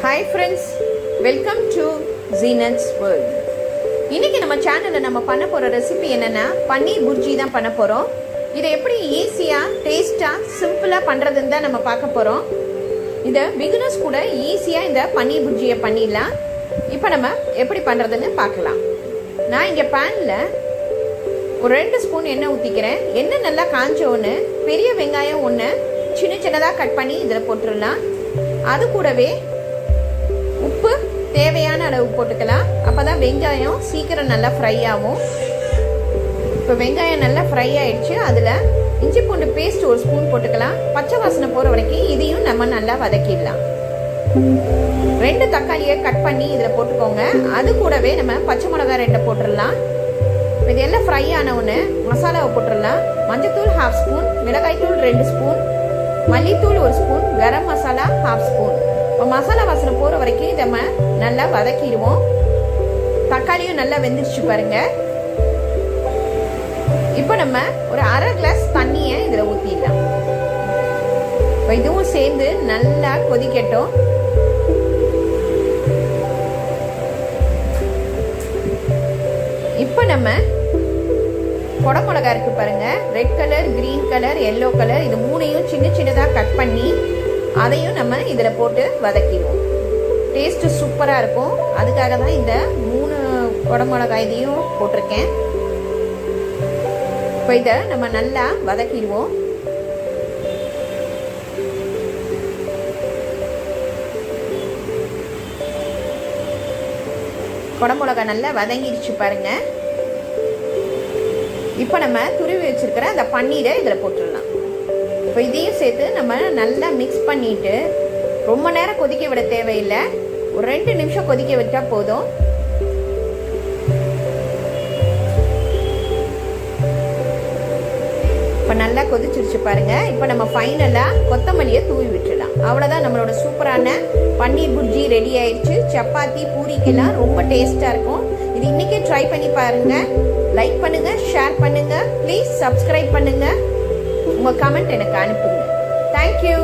Hi friends, welcome to Zeenath's world. இன்னைக்கு நம்ம சேனல்ல நம்ம பண்ண போற ரெசிபி என்னன்னா பன்னீர் புர்ஜி தான் பண்ண போறோம். இதை எப்படி ஈஸியா, டேஸ்டா, சிம்பிளா பண்றதுன்னு தான் நம்ம பார்க்க போறோம். இத பிகினர்ஸ் கூட ஈஸியா இந்த பன்னீர் புர்ஜியை பண்ணிடலாம். இப்போ நம்ம எப்படி பண்றதுன்னு பார்க்கலாம். நான் இங்க பேன்ல ஒரு 2 ஸ்பூன் எண்ணெய் ஊற்றிக்கிறேன். எண்ணெய் நல்லா காஞ்ச ஒன்று பெரிய வெங்காயம் ஒன்று சின்ன சின்னதாக கட் பண்ணி இதில் போட்டுடலாம். அது கூடவே உப்பு தேவையான அளவு போட்டுக்கலாம். அப்போ தான் வெங்காயம் சீக்கிரம் நல்லா ஃப்ரை ஆகும். இப்போ வெங்காயம் நல்லா ஃப்ரை ஆயிடுச்சு. அதில் இஞ்சி பூண்டு பேஸ்ட் 1 ஸ்பூன் போட்டுக்கலாம். பச்சை வாசனை போகிற வரைக்கும் இதையும் நம்ம நல்லா வதக்கிடலாம். 2 தக்காளியை கட் பண்ணி இதில் போட்டுக்கோங்க. அது கூடவே நம்ம பச்சை மிளகாய் 2 போட்டுடலாம். இது எல்லாம் ஃப்ரை ஆனவுன்னு மசாலாவை போட்டுடலாம். மஞ்சத்தூள் 1/2 ஸ்பூன், மிளகாய்த்தூள் 2 ஸ்பூன், மல்லித்தூள் 1 ஸ்பூன், கரம் மசாலா 1/2 ஸ்பூன். இப்போ மசாலா வாசனை போகிற வரைக்கும் நம்ம நல்லா வதக்கிடுவோம். தக்காளியும் நல்லா வெந்துருச்சு பாருங்க. இப்போ நம்ம ஒரு 1/2 கிளாஸ் தண்ணியை இதில் ஊற்றிடலாம். இப்போ இதுவும் சேர்ந்து நல்லா கொதிக்கட்டும். இப்போ நம்ம குடமிளகா இருக்கு பாருங்க, red colour, green colour, yellow colour, இது 3ஐயும் சின்ன சின்னதாக கட் பண்ணி அதையும் நம்ம இதில் போட்டு வதக்கிடுவோம். டேஸ்ட்டு சூப்பராக இருக்கும். அதுக்காக தான் இந்த 3 குடமிளகாய் இதையும் போட்டிருக்கேன். இப்போ இதை நம்ம நல்லா வதக்கிடுவோம். குடமிளகா நல்லா வதங்கிடுச்சு பாருங்க. இப்போ நம்ம துருவி வச்சிருக்கிற அந்த பன்னீரை இதில் போட்டுடலாம். இப்போ இதையும் சேர்த்து நம்ம நல்லா மிக்ஸ் பண்ணிட்டு ரொம்ப நேரம் கொதிக்க விட தேவையில்லை. ஒரு 2 நிமிஷம் கொதிக்க விட்டா போதும். இப்போ நல்லா கொதிச்சிருச்சு பாருங்க. இப்போ நம்ம ஃபைனலாக கொத்தமல்லியை தூவி விட்டுடலாம். அவ்வளோதான், நம்மளோட சூப்பரான பன்னீர் புர்ஜி ரெடி ஆயிடுச்சு. சப்பாத்தி, பூரிக்கெல்லாம் ரொம்ப டேஸ்டாக இருக்கும். இது இன்னைக்கே ட்ரை பண்ணி பாருங்க. லைக் பண்ணுங்க, ஷேர் பண்ணுங்க, ப்ளீஸ் சப்ஸ்கிரைப் பண்ணுங்க, உங்க கமெண்ட் எனக்கு அனுப்புங்க. தேங்க்யூ.